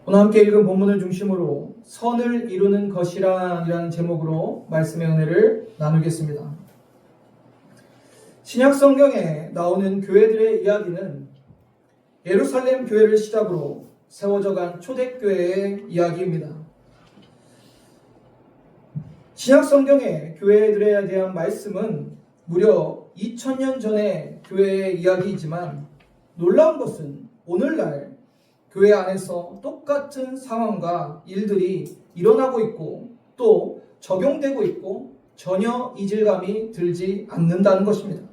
오늘 함께 읽은 본문을 중심으로 선을 이루는 것이란이라는 제목으로 말씀의 은혜를 나누겠습니다. 신약 성경에 나오는 교회들의 이야기는 예루살렘 교회를 시작으로 세워져간 초대교회의 이야기입니다. 신약 성경의 교회들에 대한 말씀은 무려 2000년 전의 교회의 이야기이지만 놀라운 것은 오늘날 교회 안에서 똑같은 상황과 일들이 일어나고 있고 또 적용되고 있고 전혀 이질감이 들지 않는다는 것입니다.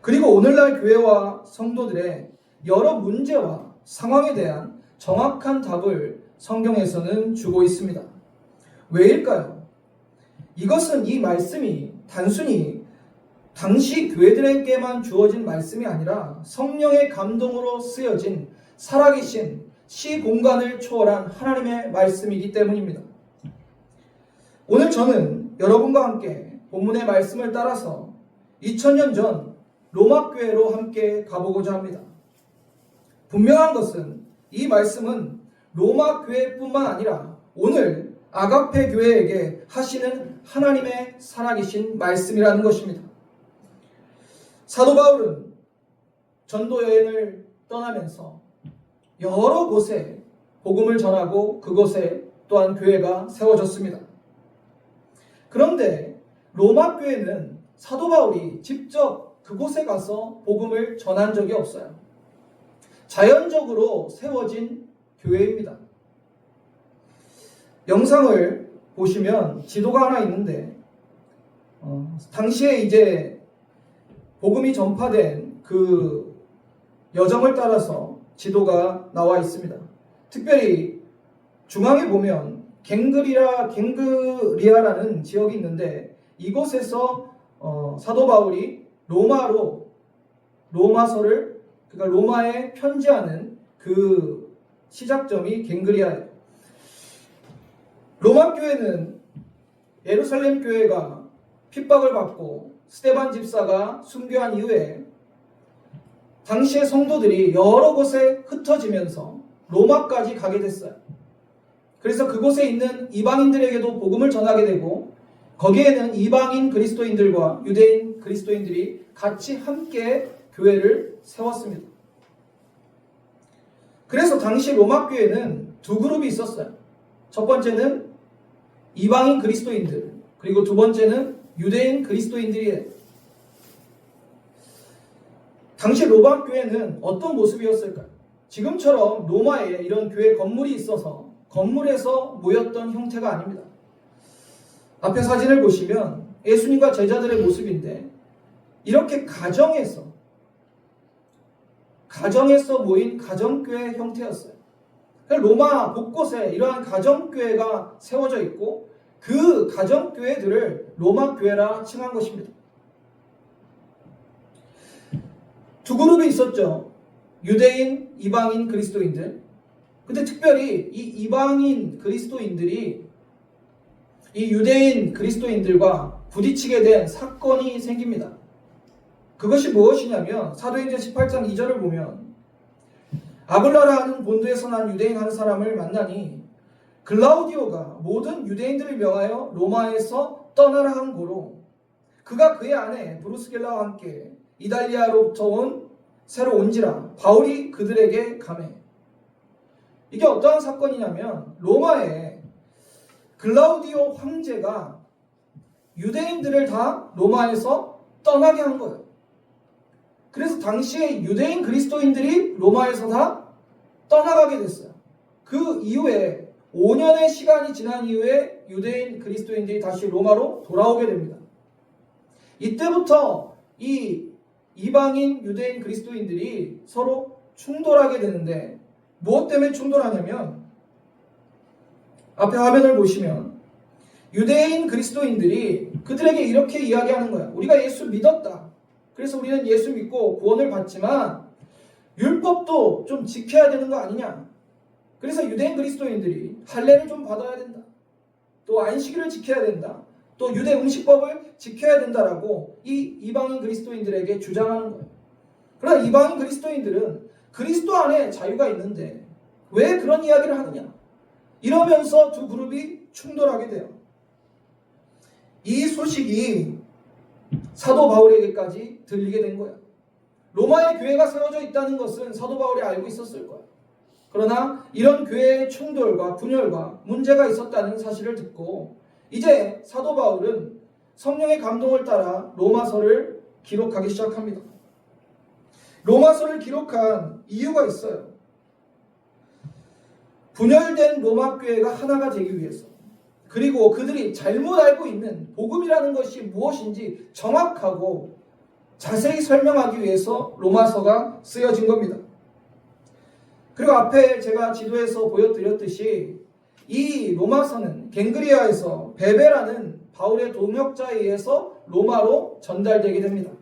그리고 오늘날 교회와 성도들의 여러 문제와 상황에 대한 정확한 답을 성경에서는 주고 있습니다. 왜일까요? 이것은 이 말씀이 단순히 당시 교회들에게만 주어진 말씀이 아니라 성령의 감동으로 쓰여진 살아계신 시공간을 초월한 하나님의 말씀이기 때문입니다. 오늘 저는 여러분과 함께 본문의 말씀을 따라서 2000년 전 로마 교회로 함께 가보고자 합니다. 분명한 것은 이 말씀은 로마 교회뿐만 아니라 오늘 아가페 교회에게 하시는 하나님의 살아계신 말씀이라는 것입니다. 사도 바울은 전도 여행을 떠나면서 여러 곳에 복음을 전하고 그곳에 또한 교회가 세워졌습니다. 그런데 로마 교회는 사도 바울이 직접 그곳에 가서 복음을 전한 적이 없어요. 자연적으로 세워진 교회입니다. 영상을 보시면 지도가 하나 있는데 당시에 이제 복음이 전파된 그 여정을 따라서 지도가 나와 있습니다. 특별히 중앙에 보면 갱그리아라는 지역이 있는데 이곳에서 사도 바울이 로마서를 그러니까 로마에 편지하는 그 시작점이 갱그리아예요. 로마 교회는 예루살렘 교회가 핍박을 받고 스데반 집사가 순교한 이후에 당시의 성도들이 여러 곳에 흩어지면서 로마까지 가게 됐어요. 그래서 그곳에 있는 이방인들에게도 복음을 전하게 되고 거기에는 이방인 그리스도인들과 유대인 그리스도인들이 같이 함께 교회를 세웠습니다. 그래서 당시 로마 교회는 두 그룹이 있었어요. 첫 번째는 이방인 그리스도인들, 그리고 두 번째는 유대인 그리스도인들이에요. 당시 로마 교회는 어떤 모습이었을까요? 지금처럼 로마에 이런 교회 건물이 있어서 건물에서 모였던 형태가 아닙니다. 앞에 사진을 보시면 예수님과 제자들의 모습인데 이렇게 가정에서 모인 가정교회 형태였어요. 로마 곳곳에 이러한 가정교회가 세워져 있고 그 가정교회들을 로마 교회라 칭한 것입니다. 두 그룹이 있었죠. 유대인, 이방인 그리스도인들. 근데 특별히 이 이방인 그리스도인들이 이 유대인 그리스도인들과 부딪히게 된 사건이 생깁니다. 그것이 무엇이냐면 사도행전 18장 2절을 보면 아굴라라 하는 본도에서 난 유대인 한 사람을 만나니 글라우디오가 모든 유대인들을 명하여 로마에서 떠나라 한 고로 그가 그의 아내 브루스길라와 함께 이달리아로부터 새로 온지라 바울이 그들에게 가매. 이게 어떠한 사건이냐면 로마에 글라우디오 황제가 유대인들을 다 로마에서 떠나게 한 거예요. 그래서 당시에 유대인 그리스도인들이 로마에서 다 떠나가게 됐어요. 그 이후에 5년의 시간이 지난 이후에 유대인 그리스도인들이 다시 로마로 돌아오게 됩니다. 이때부터 이 이방인 유대인 그리스도인들이 서로 충돌하게 되는데 무엇 때문에 충돌하냐면 앞에 화면을 보시면 유대인 그리스도인들이 그들에게 이렇게 이야기하는 거야. 우리가 예수 믿었다. 그래서 우리는 예수 믿고 구원을 받지만 율법도 좀 지켜야 되는 거 아니냐. 그래서 유대인 그리스도인들이 할례를 좀 받아야 된다. 또 안식일을 지켜야 된다. 또 유대 음식법을 지켜야 된다라고 이 이방인 그리스도인들에게 주장하는 거예요. 그러나 이방인 그리스도인들은 그리스도 안에 자유가 있는데 왜 그런 이야기를 하느냐? 이러면서 두 그룹이 충돌하게 돼요. 이 소식이 사도 바울에게까지 들리게 된 거야. 로마의 교회가 세워져 있다는 것은 사도 바울이 알고 있었을 거야. 그러나 이런 교회의 충돌과 분열과 문제가 있었다는 사실을 듣고 이제 사도 바울은 성령의 감동을 따라 로마서를 기록하기 시작합니다. 로마서를 기록한 이유가 있어요. 분열된 로마 교회가 하나가 되기 위해서, 그리고 그들이 잘못 알고 있는 복음이라는 것이 무엇인지 정확하고 자세히 설명하기 위해서 로마서가 쓰여진 겁니다. 그리고 앞에 제가 지도에서 보여드렸듯이 이 로마서는 갱그리아에서 베베라는 바울의 동역자에 의해서 로마로 전달되게 됩니다.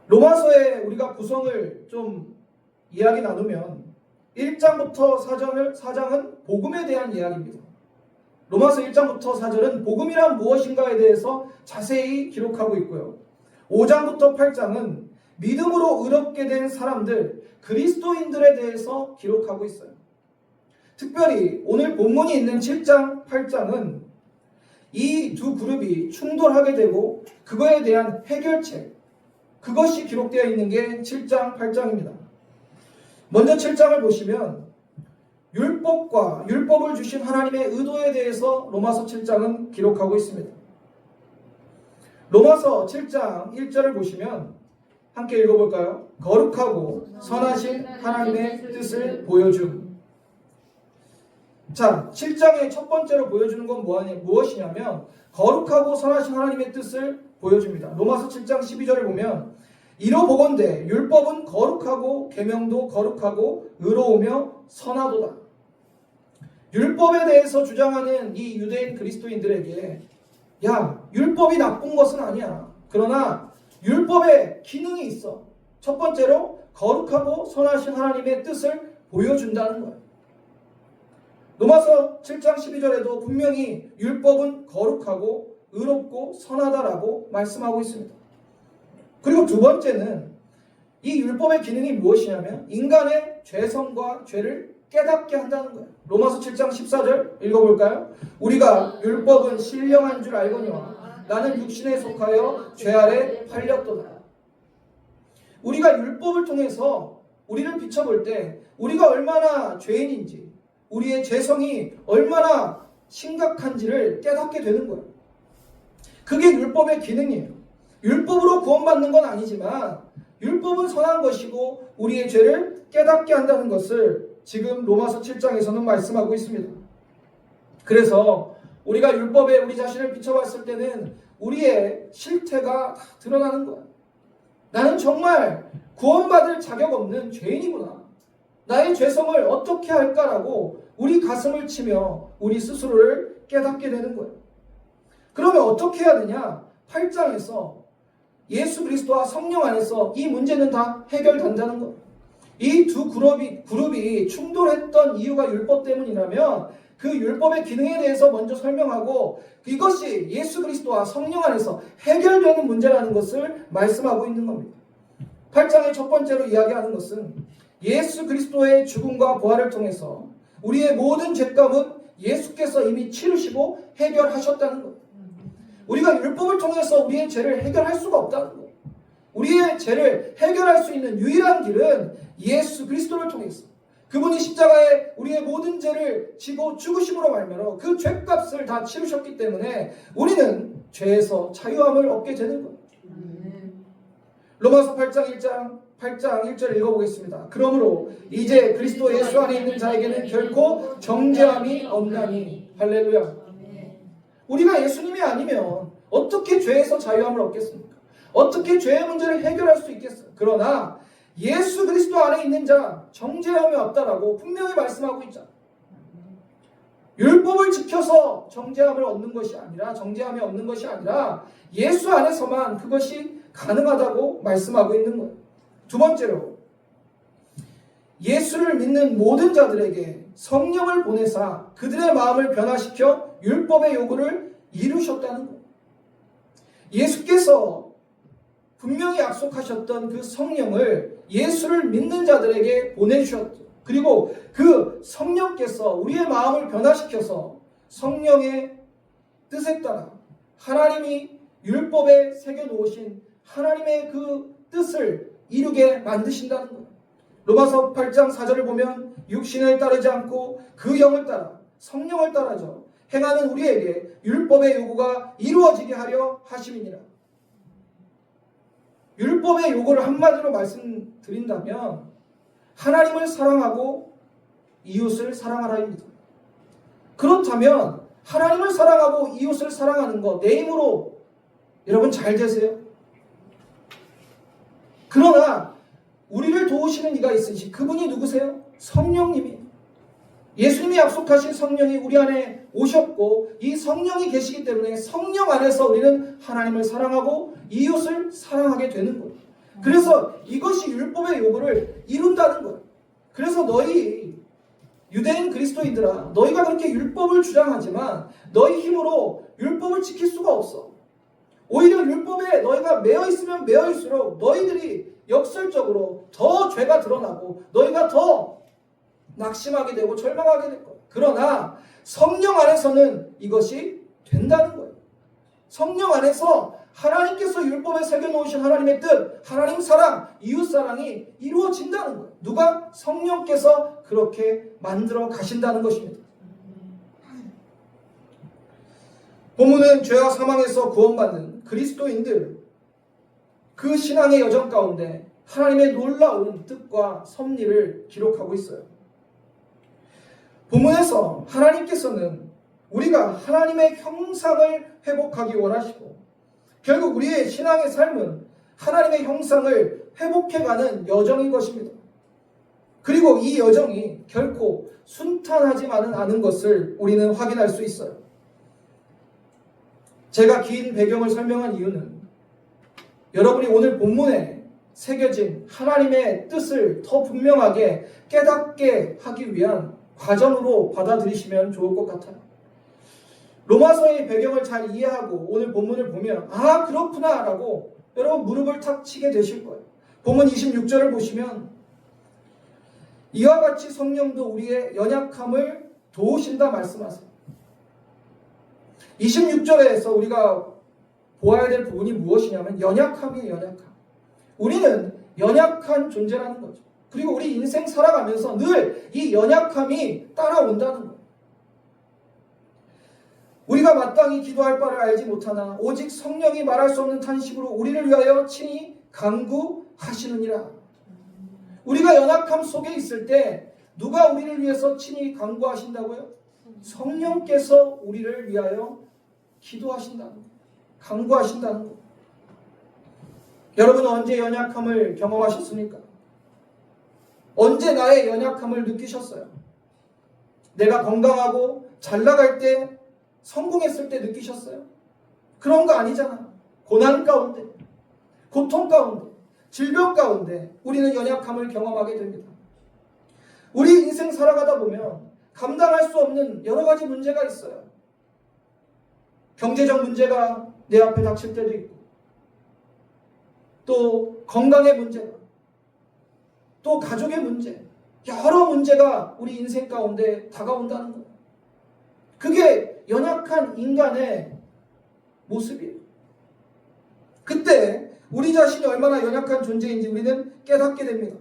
로마서의 우리가 구성을 좀 이야기 나누면 1장부터 4장은 복음에 대한 이야기입니다. 로마서 1장부터 4절은 복음이란 무엇인가에 대해서 자세히 기록하고 있고요. 5장부터 8장은 믿음으로 의롭게 된 사람들, 그리스도인들에 대해서 기록하고 있어요. 특별히 오늘 본문이 있는 7장, 8장은 이 두 그룹이 충돌하게 되고 그거에 대한 해결책, 그것이 기록되어 있는 게 7장, 8장입니다. 먼저 7장을 보시면 율법과 율법을 주신 하나님의 의도에 대해서 로마서 7장은 기록하고 있습니다. 로마서 7장 1절을 보시면 함께 읽어볼까요? 거룩하고 선하신 하나님의 뜻을 보여줌. 자, 7장의 첫 번째로 보여주는 건 무엇이냐면 거룩하고 선하신 하나님의 뜻을 보여줍니다. 로마서 7장 12절을 보면 이로 보건대 율법은 거룩하고 계명도 거룩하고 의로우며 선하도다. 율법에 대해서 주장하는 이 유대인 그리스도인들에게 야, 율법이 나쁜 것은 아니야. 그러나 율법에 기능이 있어. 첫 번째로 거룩하고 선하신 하나님의 뜻을 보여준다는 거예요. 로마서 7장 12절에도 분명히 율법은 거룩하고 의롭고 선하다라고 말씀하고 있습니다. 그리고 두 번째는 이 율법의 기능이 무엇이냐면 인간의 죄성과 죄를 깨닫게 한다는 거예요. 로마서 7장 14절 읽어볼까요? 우리가 율법은 신령한 줄 알거니와 나는 육신에 속하여 죄 아래 팔렸도다. 우리가 율법을 통해서 우리를 비춰볼 때 우리가 얼마나 죄인인지, 우리의 죄성이 얼마나 심각한지를 깨닫게 되는 거예요. 그게 율법의 기능이에요. 율법으로 구원받는 건 아니지만 율법은 선한 것이고 우리의 죄를 깨닫게 한다는 것을 지금 로마서 7장에서는 말씀하고 있습니다. 그래서 우리가 율법에 우리 자신을 비춰봤을 때는 우리의 실태가 다 드러나는 거야. 나는 정말 구원받을 자격 없는 죄인이구나. 나의 죄성을 어떻게 할까라고 우리 가슴을 치며 우리 스스로를 깨닫게 되는 거예요. 그러면 어떻게 해야 되냐? 8장에서 예수 그리스도와 성령 안에서 이 문제는 다 해결된다는 거예요. 이 두 그룹이 충돌했던 이유가 율법 때문이라면 그 율법의 기능에 대해서 먼저 설명하고 이것이 예수 그리스도와 성령 안에서 해결되는 문제라는 것을 말씀하고 있는 겁니다. 8장의 첫 번째로 이야기하는 것은 예수 그리스도의 죽음과 부활을 통해서 우리의 모든 죄값은 예수께서 이미 치르시고 해결하셨다는 거예요. 우리가 율법을 통해서 우리의 죄를 해결할 수가 없다는 거예요. 우리의 죄를 해결할 수 있는 유일한 길은 예수 그리스도를 통해서 그분이 십자가에 우리의 모든 죄를 지고 죽으심으로 말미암아 그 죄값을 다 치르셨기 때문에 우리는 죄에서 자유함을 얻게 되는 거예요. 로마서 8장 1절 읽어보겠습니다. 그러므로 이제 그리스도 예수 안에 있는 자에게는 결코 정죄함이 없나니. 할렐루야. 우리가 예수님이 아니면 어떻게 죄에서 자유함을 얻겠습니까? 어떻게 죄의 문제를 해결할 수 있겠어요? 그러나 예수 그리스도 안에 있는 자 정죄함이 없다라고 분명히 말씀하고 있잖아요. 율법을 지켜서 정죄함을 얻는 것이 아니라 정죄함이 없는 것이 아니라 예수 안에서만 그것이 가능하다고 말씀하고 있는 거예요. 두 번째로 예수를 믿는 모든 자들에게 성령을 보내사 그들의 마음을 변화시켜 율법의 요구를 이루셨다는 거예요. 예수께서 분명히 약속하셨던 그 성령을 예수를 믿는 자들에게 보내주셨죠. 그리고 그 성령께서 우리의 마음을 변화시켜서 성령의 뜻에 따라 하나님이 율법에 새겨놓으신 하나님의 그 뜻을 이루게 만드신다는 거예요. 로마서 8장 4절을 보면 육신을 따르지 않고 그 영을 따라 성령을 따라서 행하는 우리에게 율법의 요구가 이루어지게 하려 하심이니라. 율법의 요구를 한마디로 말씀드린다면 하나님을 사랑하고 이웃을 사랑하라입니다. 그렇다면 하나님을 사랑하고 이웃을 사랑하는 것 내 힘으로 여러분 잘 되세요? 그러나 우리를 도우시는 이가 있으시 그분이 누구세요? 성령님이. 예수님이 약속하신 성령이 우리 안에 오셨고 이 성령이 계시기 때문에 성령 안에서 우리는 하나님을 사랑하고 이웃을 사랑하게 되는 거예요. 그래서 이것이 율법의 요구를 이룬다는 거예요. 그래서 너희 유대인 그리스도인들아, 너희가 그렇게 율법을 주장하지만 너희 힘으로 율법을 지킬 수가 없어. 오히려 율법에 너희가 매여 있으면 매여 있을수록 너희들이 역설적으로 더 죄가 드러나고 너희가 더 낙심하게 되고 절망하게 될 거예요. 그러나 성령 안에서는 이것이 된다는 거예요. 성령 안에서 하나님께서 율법에 새겨놓으신 하나님의 뜻, 하나님 사랑, 이웃 사랑이 이루어진다는 거예요. 누가? 성령께서 그렇게 만들어 가신다는 것입니다. 본문은 죄와 사망에서 구원받는 그리스도인들, 그 신앙의 여정 가운데 하나님의 놀라운 뜻과 섭리를 기록하고 있어요. 본문에서 하나님께서는 우리가 하나님의 형상을 회복하기 원하시고 결국 우리의 신앙의 삶은 하나님의 형상을 회복해가는 여정인 것입니다. 그리고 이 여정이 결코 순탄하지만은 않은 것을 우리는 확인할 수 있어요. 제가 긴 배경을 설명한 이유는 여러분이 오늘 본문에 새겨진 하나님의 뜻을 더 분명하게 깨닫게 하기 위한 과정으로 받아들이시면 좋을 것 같아요. 로마서의 배경을 잘 이해하고 오늘 본문을 보면 아 그렇구나 라고 여러분 무릎을 탁 치게 되실 거예요. 본문 26절을 보시면 이와 같이 성령도 우리의 연약함을 도우신다 말씀하세요. 26절에서 우리가 보아야 될 부분이 무엇이냐면 연약함이에요. 연약함. 우리는 연약한 존재라는 거죠. 그리고 우리 인생 살아가면서 늘 이 연약함이 따라온다는 거예요. 우리가 마땅히 기도할 바를 알지 못하나 오직 성령이 말할 수 없는 탄식으로 우리를 위하여 친히 간구하시느니라. 우리가 연약함 속에 있을 때 누가 우리를 위해서 친히 간구하신다고요? 성령께서 우리를 위하여 기도하신다는 거예요. 간구하신다는 거예요. 여러분은 언제 연약함을 경험하셨습니까? 언제 나의 연약함을 느끼셨어요? 내가 건강하고 잘 나갈 때 성공했을 때 느끼셨어요? 그런 거 아니잖아. 고난 가운데, 고통 가운데, 질병 가운데 우리는 연약함을 경험하게 됩니다. 우리 인생 살아가다 보면 감당할 수 없는 여러 가지 문제가 있어요. 경제적 문제가 내 앞에 닥칠 때도 있고 또 건강의 문제가 또 가족의 문제 여러 문제가 우리 인생 가운데 다가온다는 거예요. 그게 연약한 인간의 모습이에요. 그때 우리 자신이 얼마나 연약한 존재인지 우리는 깨닫게 됩니다.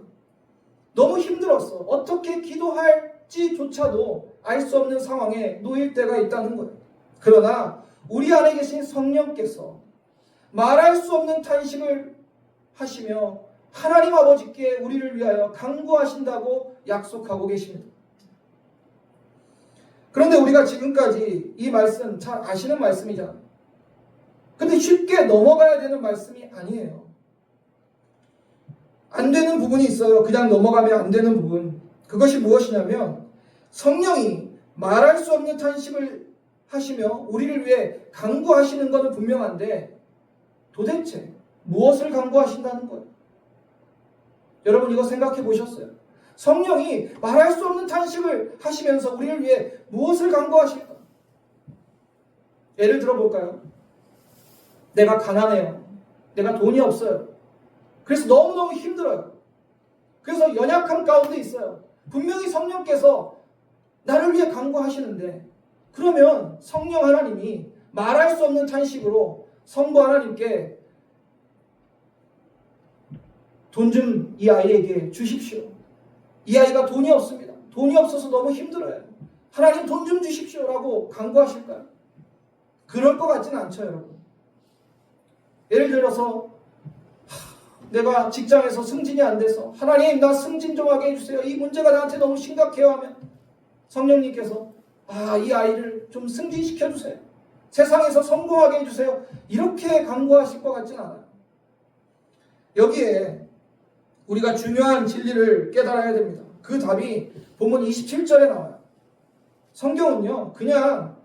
너무 힘들었어. 어떻게 기도할지조차도 알 수 없는 상황에 놓일 때가 있다는 거예요. 그러나 우리 안에 계신 성령께서 말할 수 없는 탄식을 하시며 하나님 아버지께 우리를 위하여 간구하신다고 약속하고 계십니다. 그런데 우리가 지금까지 이 말씀 잘 아시는 말씀이잖아요. 근데 쉽게 넘어가야 되는 말씀이 아니에요. 안 되는 부분이 있어요. 그냥 넘어가면 안 되는 부분. 그것이 무엇이냐면 성령이 말할 수 없는 탄식을 하시며 우리를 위해 간구하시는 것은 분명한데 도대체 무엇을 간구하신다는 거예요? 여러분 이거 생각해 보셨어요? 성령이 말할 수 없는 탄식을 하시면서 우리를 위해 무엇을 간구하실까? 예를 들어볼까요? 내가 가난해요. 내가 돈이 없어요. 그래서 너무너무 힘들어요. 그래서 연약함 가운데 있어요. 분명히 성령께서 나를 위해 간구하시는데, 그러면 성령 하나님이 말할 수 없는 탄식으로 성부 하나님께 돈 좀 이 아이에게 주십시오. 이 아이가 돈이 없습니다. 돈이 없어서 너무 힘들어요. 하나님 돈 좀 주십시오라고 간구하실까요? 그럴 것 같지는 않죠, 여러분. 예를 들어서 내가 직장에서 승진이 안 돼서 하나님 나 승진 좀 하게 해주세요. 이 문제가 나한테 너무 심각해요 하면 성령님께서 이 아이를 좀 승진시켜 주세요. 세상에서 성공하게 해주세요. 이렇게 간구하실 것 같지는 않아요. 여기에 우리가 중요한 진리를 깨달아야 됩니다. 그 답이 본문 27절에 나와요. 성경은요, 그냥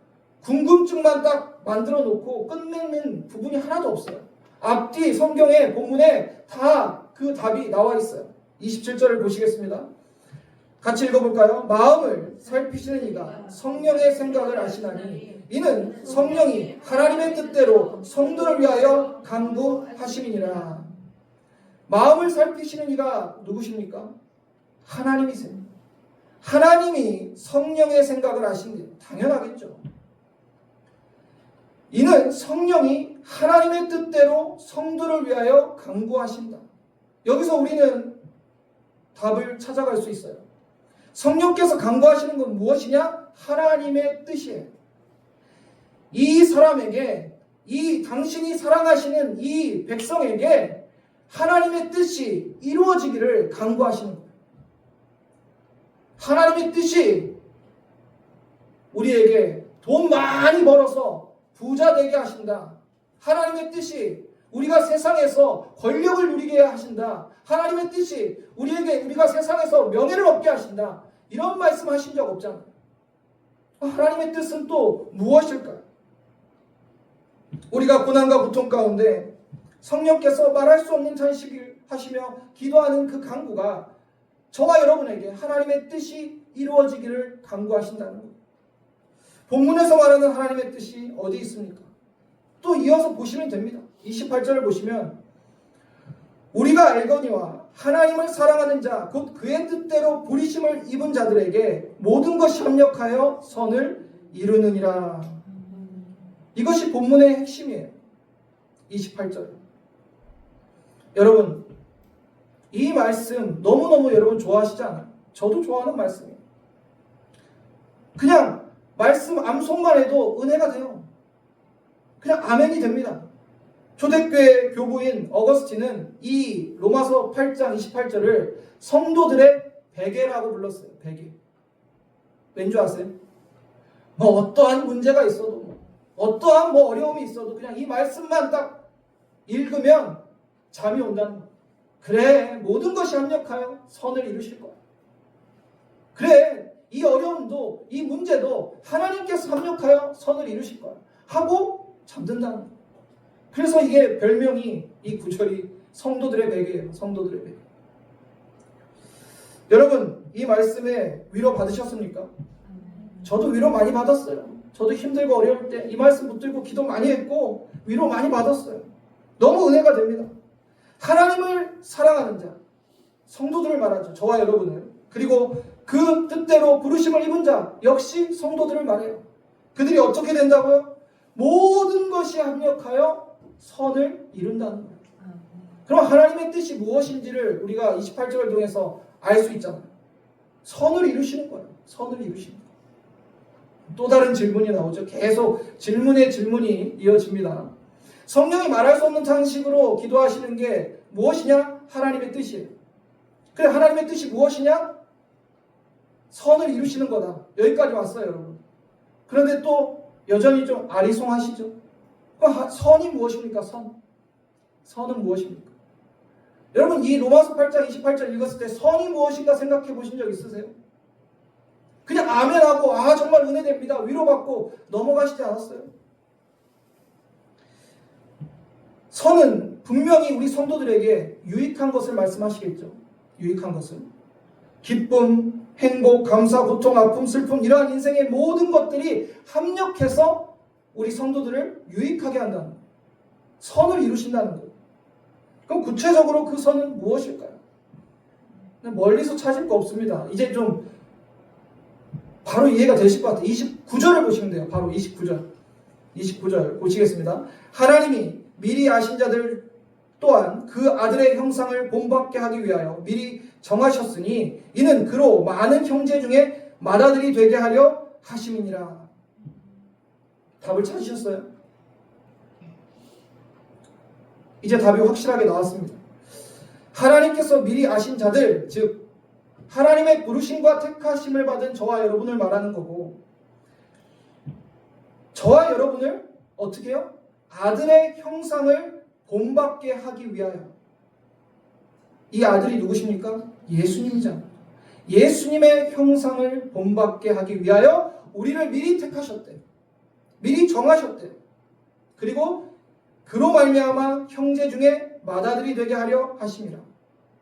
궁금증만 딱 만들어 놓고 끝내는 부분이 하나도 없어요. 앞뒤 성경의 본문에 다 그 답이 나와 있어요. 27절을 보시겠습니다. 같이 읽어볼까요? 마음을 살피시는 이가 성령의 생각을 아시나니 이는 성령이 하나님의 뜻대로 성도를 위하여 간구하심이니라. 마음을 살피시는 이가 누구십니까? 하나님이세요. 하나님이 성령의 생각을 아신대요. 당연하겠죠. 이는 성령이 하나님의 뜻대로 성도를 위하여 간구하신다. 여기서 우리는 답을 찾아갈 수 있어요. 성령께서 간구하시는 건 무엇이냐? 하나님의 뜻이에요. 이 사람에게, 이 당신이 사랑하시는 이 백성에게 하나님의 뜻이 이루어지기를 간구하시는 거예요. 하나님의 뜻이 우리에게 돈 많이 벌어서 부자 되게 하신다. 하나님의 뜻이 우리가 세상에서 권력을 누리게 하신다. 하나님의 뜻이 우리가 세상에서 명예를 얻게 하신다. 이런 말씀 하신 적 없잖아요. 하나님의 뜻은 또 무엇일까요? 우리가 고난과 고통 가운데 성령께서 말할 수 없는 탄식을 하시며 기도하는 그 간구가 저와 여러분에게 하나님의 뜻이 이루어지기를 간구하신다는 것. 본문에서 말하는 하나님의 뜻이 어디 있습니까? 또 이어서 보시면 됩니다. 28절을 보시면 우리가 알거니와 하나님을 사랑하는 자 곧 그의 뜻대로 부르심을 입은 자들에게 모든 것이 합력하여 선을 이루느니라. 이것이 본문의 핵심이에요. 28절. 여러분, 이 말씀 너무너무 여러분 좋아하시지 않아요? 저도 좋아하는 말씀이에요. 그냥 말씀 암송만 해도 은혜가 돼요. 그냥 아멘이 됩니다. 초대교회 교부인 어거스틴은 이 로마서 8장 28절을 성도들의 베개라고 불렀어요. 베개. 왠 줄 아세요? 어떠한 문제가 있어도 어떠한 어려움이 있어도 그냥 이 말씀만 딱 읽으면 잠이 온다는 거예요. 그래, 모든 것이 합력하여 선을 이루실 거야. 그래, 이 어려움도 이 문제도 하나님께서 합력하여 선을 이루실 거야 하고 잠든다는 거예요. 그래서 이게 별명이, 이 구절이 성도들의 베개예요. 성도들의 베개. 여러분, 이 말씀에 위로 받으셨습니까? 저도 위로 많이 받았어요. 저도 힘들고 어려울 때 이 말씀 붙들고 기도 많이 했고 위로 많이 받았어요. 너무 은혜가 됩니다. 하나님을 사랑하는 자, 성도들을 말하죠. 저와 여러분을. 그리고 그 뜻대로 부르심을 입은 자 역시 성도들을 말해요. 그들이 어떻게 된다고요? 모든 것이 합력하여 선을 이룬다는 거예요. 그럼 하나님의 뜻이 무엇인지를 우리가 28절을 통해서 알 수 있잖아요. 선을 이루시는 거예요. 선을 이루시는 거예요. 또 다른 질문이 나오죠. 계속 질문에 질문이 이어집니다. 성령이 말할 수 없는 탄식으로 기도하시는 게 무엇이냐? 하나님의 뜻이에요. 그래, 하나님의 뜻이 무엇이냐? 선을 이루시는 거다. 여기까지 왔어요, 여러분. 그런데 또 여전히 좀 아리송하시죠? 선이 무엇입니까? 선은 무엇입니까? 여러분, 이 로마서 8장 28절 읽었을 때 선이 무엇인가 생각해 보신 적 있으세요? 그냥 아멘하고 정말 은혜됩니다. 위로받고 넘어가시지 않았어요? 선은 분명히 우리 성도들에게 유익한 것을 말씀하시겠죠. 유익한 것을. 기쁨, 행복, 감사, 고통, 아픔, 슬픔 이러한 인생의 모든 것들이 합력해서 우리 성도들을 유익하게 한다는 거예요. 선을 이루신다는 거예요. 그럼 구체적으로 그 선은 무엇일까요? 멀리서 찾을 거 없습니다. 이제 좀 바로 이해가 되실 것 같아요. 29절을 보시면 돼요. 바로 29절 보시겠습니다. 하나님이 미리 아신 자들 또한 그 아들의 형상을 본받게 하기 위하여 미리 정하셨으니 이는 그로 많은 형제 중에 맏아들이 되게 하려 하심이니라. 답을 찾으셨어요? 이제 답이 확실하게 나왔습니다. 하나님께서 미리 아신 자들, 즉 하나님의 부르심과 택하심을 받은 저와 여러분을 말하는 거고, 저와 여러분을 어떻게 해요? 아들의 형상을 본받게 하기 위하여. 이 아들이 누구십니까? 예수님이잖아요. 예수님의 형상을 본받게 하기 위하여 우리를 미리 택하셨대요. 미리 정하셨대요. 그리고 그로 말미암아 형제 중에 맏아들이 되게 하려 하심이라.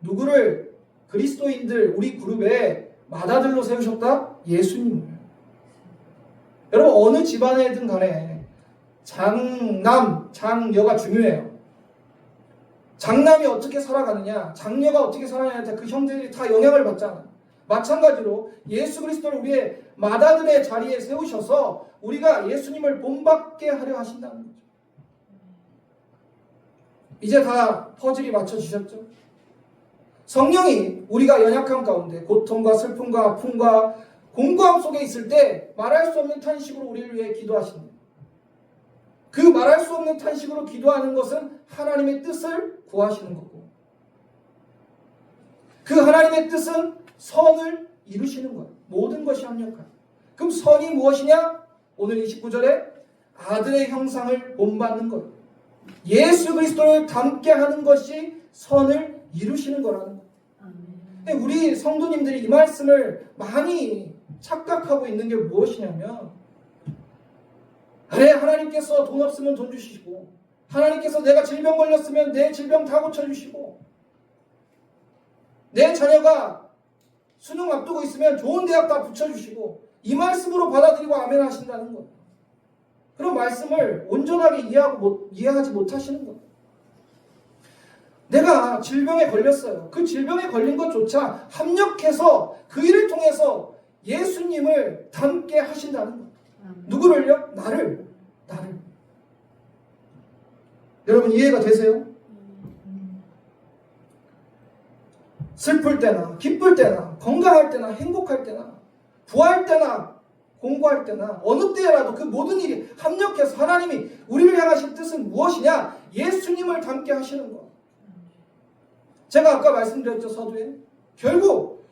누구를? 그리스도인들 우리 그룹에 맏아들로 세우셨다? 예수님을. 여러분 어느 집안에든 간에 장남, 장녀가 중요해요. 장남이 어떻게 살아가느냐, 장녀가 어떻게 살아가느냐, 그 형제들이 다 영향을 받잖아. 마찬가지로 예수 그리스도를 우리의 맏아들의 자리에 세우셔서 우리가 예수님을 본받게 하려 하신다는 거죠. 이제 다 퍼즐이 맞춰지셨죠? 성령이 우리가 연약함 가운데 고통과 슬픔과 아픔과 공고함 속에 있을 때 말할 수 없는 탄식으로 우리를 위해 기도하십니다. 그 말할 수 없는 탄식으로 기도하는 것은 하나님의 뜻을 구하시는 거고, 그 하나님의 뜻은 선을 이루시는 거예요. 모든 것이 합력하다. 그럼 선이 무엇이냐? 오늘 29절에 아들의 형상을 본받는 것, 예수 그리스도를 닮게 하는 것이 선을 이루시는 거라는 거예요. 우리 성도님들이 이 말씀을 많이 착각하고 있는 게 무엇이냐면, 그래 하나님께서 돈 없으면 돈 주시고, 하나님께서 내가 질병 걸렸으면 내 질병 다 고쳐주시고, 내 자녀가 수능 앞두고 있으면 좋은 대학 다 붙여주시고, 이 말씀으로 받아들이고 아멘 하신다는 거예요. 그런 말씀을 온전하게 이해하지 못하시는 거예요. 내가 질병에 걸렸어요. 그 질병에 걸린 것조차 합력해서 그 일을 통해서 예수님을 닮게 하신다는 거예요. 누구를요? 나를. 여러분 이해가 되세요? 슬플 때나 기쁠 때나 건강할 때나 행복할 때나 부할 때나 공부할 때나 어느 때라도 그 모든 일이 합력해서 하나님이 우리를 향하신 뜻은 무엇이냐? 예수님을 닮게 하시는 것. 제가 아까 말씀드렸죠, 서두에. 결국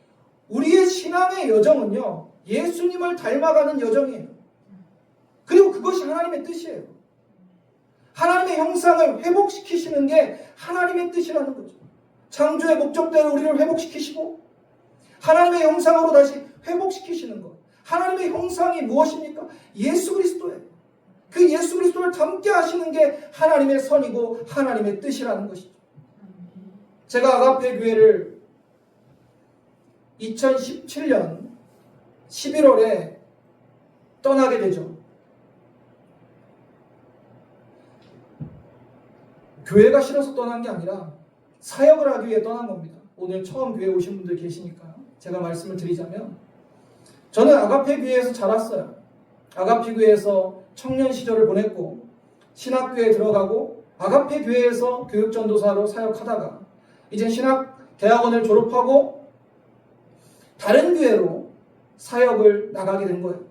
우리의 신앙의 여정은요, 예수님을 닮아가는 여정이에요. 그리고 그것이 하나님의 뜻이에요. 하나님의 형상을 회복시키시는 게 하나님의 뜻이라는 거죠. 창조의 목적대로 우리를 회복시키시고 하나님의 형상으로 다시 회복시키시는 것. 하나님의 형상이 무엇입니까? 예수 그리스도예요. 그 예수 그리스도를 닮게 하시는 게 하나님의 선이고 하나님의 뜻이라는 것이죠. 제가 아가페 교회를 2017년 11월에 떠나게 되죠. 교회가 싫어서 떠난 게 아니라 사역을 하기 위해 떠난 겁니다. 오늘 처음 교회 오신 분들 계시니까 제가 말씀을 드리자면, 저는 아가페 교회에서 자랐어요. 아가페 교회에서 청년 시절을 보냈고 신학교에 들어가고 아가페 교회에서 교육전도사로 사역하다가 이제 신학대학원을 졸업하고 다른 교회로 사역을 나가게 된 거예요.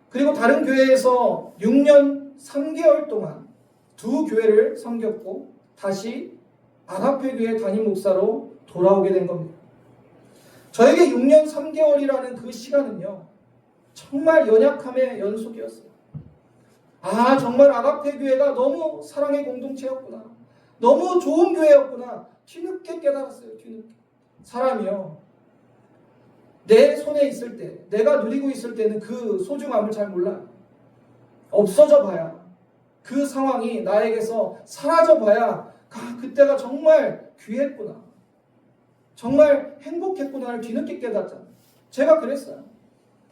그리고 다른 교회에서 6년 3개월 동안 두 교회를 섬겼고 다시 아가페 교회 담임 목사로 돌아오게 된 겁니다. 저에게 6년 3개월이라는 그 시간은요, 정말 연약함의 연속이었어요. 아, 정말 아가페 교회가 너무 사랑의 공동체였구나. 너무 좋은 교회였구나. 뒤늦게 깨달았어요. 뒤늦게. 사람이요, 내 손에 있을 때, 내가 누리고 있을 때는 그 소중함을 잘 몰라요. 없어져 봐야, 그 상황이 나에게서 사라져 봐야, 아, 그때가 정말 귀했구나, 정말 행복했구나를 뒤늦게 깨닫잖아요. 제가 그랬어요.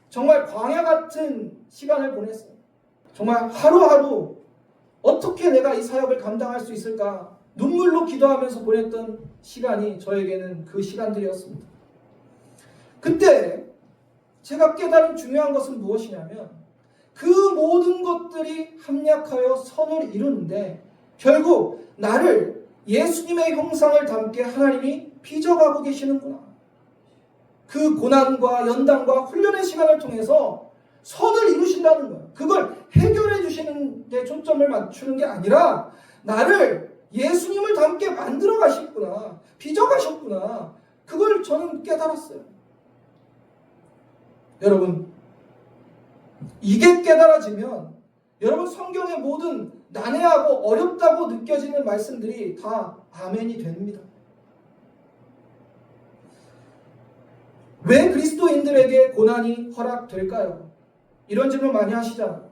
정말 광야 같은 시간을 보냈어요. 정말 하루하루 어떻게 내가 이 사역을 감당할 수 있을까 눈물로 기도하면서 보냈던 시간이 저에게는 그 시간들이었습니다. 그때 제가 깨달은 중요한 것은 무엇이냐면 그 모든 것들이 합력하여 선을 이루는데 결국 나를 예수님의 형상을 담게 하나님이 빚어가고 계시는구나. 그 고난과 연단과 훈련의 시간을 통해서 선을 이루신다는 거예요. 그걸 해결해 주시는 데 초점을 맞추는 게 아니라 나를 예수님을 닮게 만들어 가셨구나. 빚어 가셨구나. 그걸 저는 깨달았어요. 여러분, 이게 깨달아지면 여러분 성경의 모든 난해하고 어렵다고 느껴지는 말씀들이 다 아멘이 됩니다. 왜 그리스도인들에게 고난이 허락될까요? 이런 질문 많이 하시잖아요.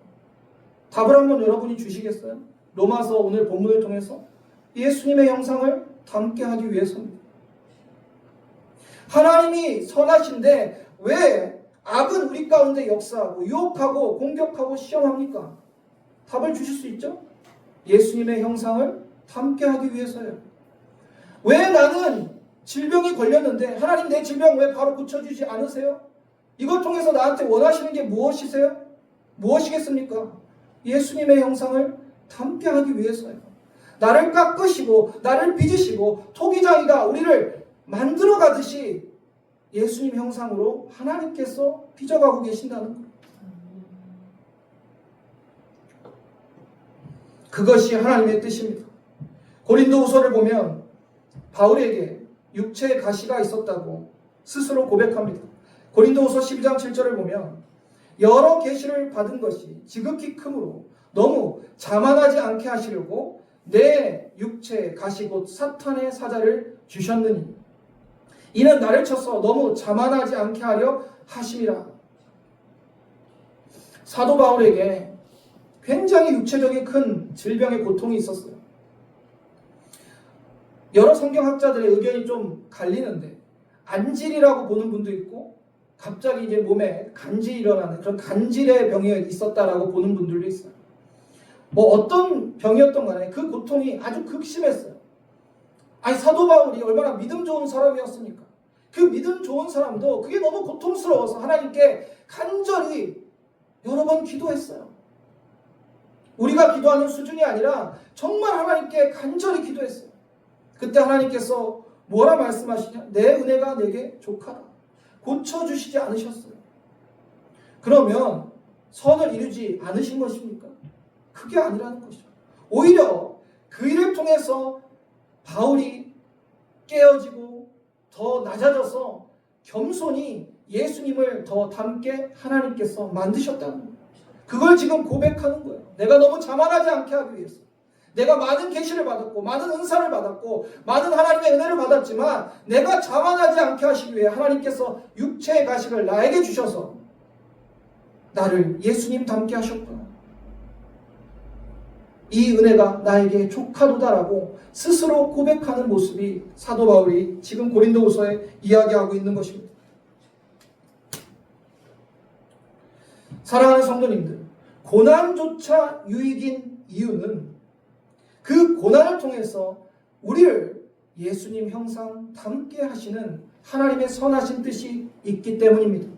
답을 한번 여러분이 주시겠어요? 로마서 오늘 본문을 통해서 예수님의 형상을 담게 하기 위해서입니다. 하나님이 선하신데 왜 악은 우리 가운데 역사하고 유혹하고 공격하고 시험합니까? 답을 주실 수 있죠? 예수님의 형상을 담게 하기 위해서요. 왜 나는 질병이 걸렸는데 하나님 내 질병 왜 바로 고쳐주지 않으세요? 이걸 통해서 나한테 원하시는 게 무엇이세요? 무엇이겠습니까? 예수님의 형상을 담게 하기 위해서요. 나를 깎으시고 나를 빚으시고 토기장이가 우리를 만들어 가듯이 예수님 형상으로 하나님께서 빚어가고 계신다는 거예요. 그것이 하나님의 뜻입니다. 고린도후서를 보면 바울에게 육체의 가시가 있었다고 스스로 고백합니다. 고린도후서 12장 7절을 보면 여러 계시를 받은 것이 지극히 크므로 너무 자만하지 않게 하시려고 내 육체의 가시 곧 사탄의 사자를 주셨느니 이는 나를 쳐서 너무 자만하지 않게 하려 하심이라. 사도 바울에게 굉장히 육체적인 큰 질병의 고통이 있었어요. 여러 성경학자들의 의견이 좀 갈리는데 안질이라고 보는 분도 있고 갑자기 이제 몸에 간질이 일어나는 그런 간질의 병이 있었다라고 보는 분들도 있어요. 뭐 어떤 병이었던 간에 그 고통이 아주 극심했어요. 아니 사도 바울이 얼마나 믿음 좋은 사람이었습니까? 그 믿음 좋은 사람도 그게 너무 고통스러워서 하나님께 간절히 여러 번 기도했어요. 우리가 기도하는 수준이 아니라 정말 하나님께 간절히 기도했어요. 그때 하나님께서 뭐라 말씀하시냐? 내 은혜가 내게 족하다. 고쳐주시지 않으셨어요. 그러면 선을 이루지 않으신 것입니까? 그게 아니라는 것이죠. 오히려 그 일을 통해서 바울이 깨어지고 더 낮아져서 겸손히 예수님을 더 닮게 하나님께서 만드셨다는 거예요. 그걸 지금 고백하는 거예요. 내가 너무 자만하지 않게 하기 위해서. 내가 많은 계시를 받았고 많은 은사를 받았고 많은 하나님의 은혜를 받았지만 내가 자만하지 않게 하시기 위해 하나님께서 육체의 가식을 나에게 주셔서 나를 예수님 닮게 하셨구나. 이 은혜가 나에게 족하도다라고 스스로 고백하는 모습이 사도 바울이 지금 고린도후서에 이야기하고 있는 것입니다. 사랑하는 성도님들, 고난조차 유익인 이유는 그 고난을 통해서 우리를 예수님 형상 닮게 하시는 하나님의 선하신 뜻이 있기 때문입니다.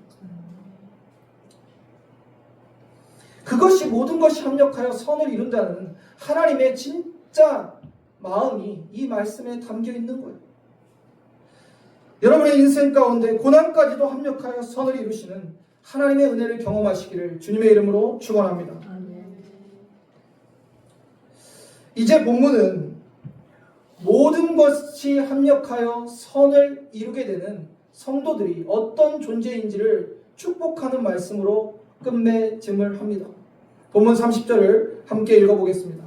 그것이 모든 것이 합력하여 선을 이룬다는 하나님의 진짜 마음이 이 말씀에 담겨 있는 거예요. 여러분의 인생 가운데 고난까지도 합력하여 선을 이루시는 하나님의 은혜를 경험하시기를 주님의 이름으로 축원합니다. 이제 본문은 모든 것이 합력하여 선을 이루게 되는 성도들이 어떤 존재인지를 축복하는 말씀으로 끝맺음을 합니다. 본문 30절을 함께 읽어보겠습니다.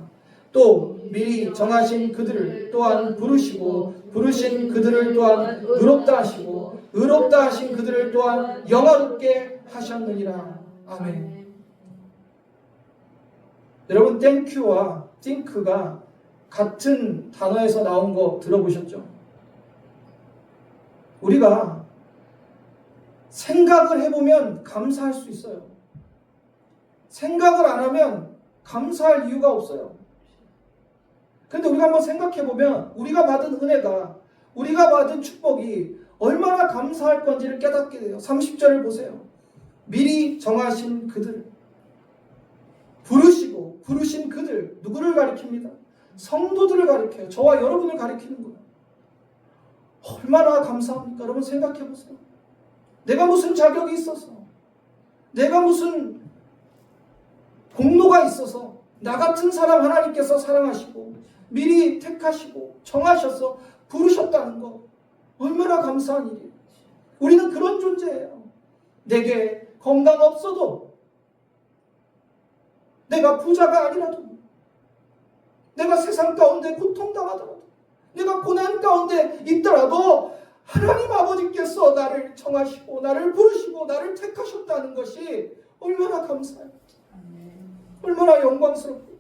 또 미리 정하신 그들을 또한 부르시고 부르신 그들을 또한 의롭다 하시고 의롭다 하신 그들을 또한 영화롭게 하셨느니라. 아멘. 여러분 땡큐와 think가 같은 단어에서 나온 거 들어보셨죠? 우리가 생각을 해보면 감사할 수 있어요. 생각을 안 하면 감사할 이유가 없어요. 근데 우리가 한번 생각해보면 우리가 받은 은혜가 우리가 받은 축복이 얼마나 감사할 건지를 깨닫게 돼요. 30절을 보세요. 미리 정하신 그들, 부르시고 부르신 그들, 누구를 가리킵니다? 성도들을 가리켜요. 저와 여러분을 가리키는 거예요. 얼마나 감사합니까? 여러분 생각해 보세요. 내가 무슨 자격이 있어서, 내가 무슨 공로가 있어서 나 같은 사람 하나님께서 사랑하시고 미리 택하시고 정하셔서 부르셨다는 거 얼마나 감사한 일이에요. 우리는 그런 존재예요. 내게 건강 없어도, 내가 부자가 아니라도, 내가 세상 가운데 고통당하더라도, 내가 고난 가운데 있더라도 하나님 아버지께서 나를 정하시고 나를 부르시고 나를 택하셨다는 것이 얼마나 감사해요. 얼마나 영광스럽고.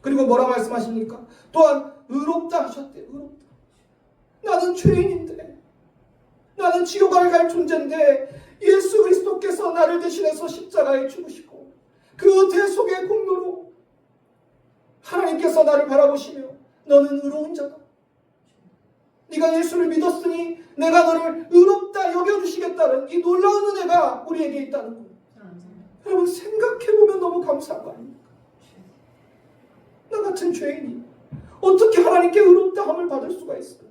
그리고 뭐라 말씀하십니까? 또한 의롭다 하셨대요. 의롭다. 나는 죄인인데, 나는 지옥을 갈 존재인데 예수 그리스도께서 나를 대신해서 십자가에 죽으시고 그 대속의 공로로 하나님께서 나를 바라보시며 너는 의로운 자다. 네가 예수를 믿었으니 내가 너를 의롭다 여겨주시겠다는 이 놀라운 은혜가 우리에게 있다는 거예요. 여러분 생각해보면 너무 감사한 거 아닙니까? 나 같은 죄인이 어떻게 하나님께 의롭다함을 받을 수가 있어요?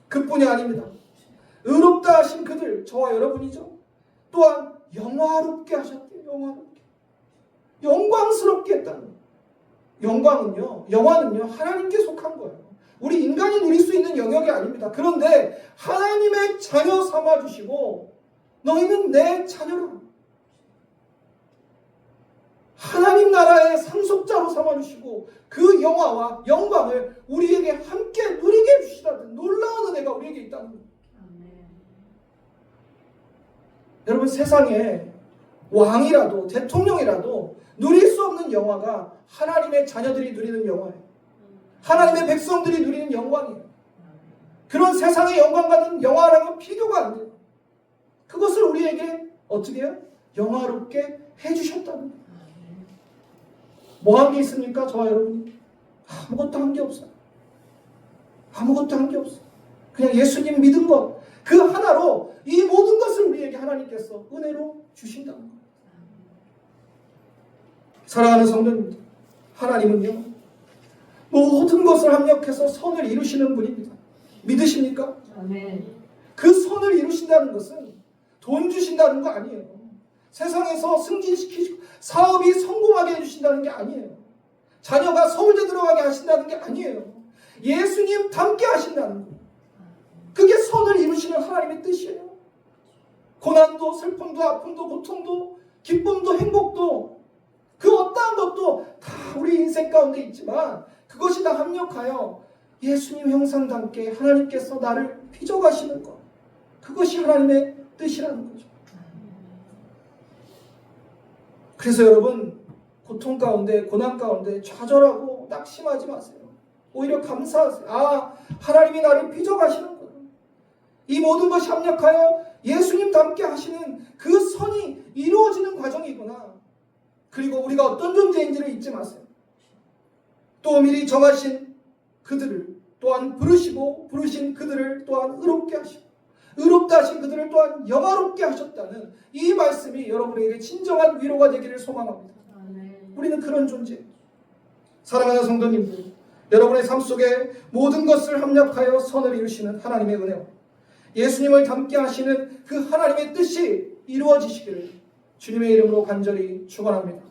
그뿐이 아닙니다. 의롭다 하신 그들, 저와 여러분이죠. 또한 영화롭게 하셨대요. 영화롭게. 영광스럽게 했다는 거예요. 영화는요 하나님께 속한 거예요. 우리 인간이 누릴 수 있는 영역이 아닙니다. 그런데 하나님의 자녀 삼아주시고 너희는 내 자녀라, 하나님 나라의 상속자로 삼아주시고 그 영화와 영광을 우리에게 함께 누리게 해주시다는 놀라운 은혜가 우리에게 있다는 거예요. 여러분 세상에 왕이라도 대통령이라도 누릴 수 없는 영화가 하나님의 자녀들이 누리는 영화예요. 하나님의 백성들이 누리는 영광이에요. 그런 세상의 영광 같은 영화랑은 비교가 안 돼요. 그것을 우리에게 어떻게 해요? 영화롭게 해주셨다는 거예요. 뭐 한 게 있습니까? 저와 여러분이 아무것도 한 게 없어요. 아무것도 한 게 없어요. 그냥 예수님 믿은 것 그 하나로 이 모든 것을 우리에게 하나님께서 은혜로 주신다는 거예요. 사랑하는 성도님들, 하나님은요 모든 것을 합력해서 선을 이루시는 분입니다. 믿으십니까? 아멘. 그 선을 이루신다는 것은 돈 주신다는 거 아니에요. 세상에서 승진시키시고 사업이 성공하게 해주신다는 게 아니에요. 자녀가 서울대 들어가게 하신다는 게 아니에요. 예수님 닮게 하신다는 거예요. 그게 선을 이루시는 하나님의 뜻이에요. 고난도 슬픔도 아픔도 고통도 기쁨도 행복도 그 어떠한 것도 다 우리 인생 가운데 있지만 그것이 다 합력하여 예수님 형상 닮게 하나님께서 나를 빚어가시는 것, 그것이 하나님의 뜻이라는 거죠. 그래서 여러분 고통 가운데 고난 가운데 좌절하고 낙심하지 마세요. 오히려 감사하세요. 아, 하나님이 나를 빚어가시는 거예요. 이 모든 것이 합력하여 예수님 닮게 하시는 그 선이 이루어지는 과정이구나. 그리고 우리가 어떤 존재인지를 잊지 마세요. 또 미리 정하신 그들을 또한 부르시고 부르신 그들을 또한 의롭게 하시고 의롭다 하신 그들을 또한 영화롭게 하셨다는 이 말씀이 여러분에게 진정한 위로가 되기를 소망합니다. 우리는 그런 존재예요. 사랑하는 성도님들, 여러분의 삶 속에 모든 것을 합력하여 선을 이루시는 하나님의 은혜와 예수님을 닮게 하시는 그 하나님의 뜻이 이루어지시기를 주님의 이름으로 간절히 축원합니다.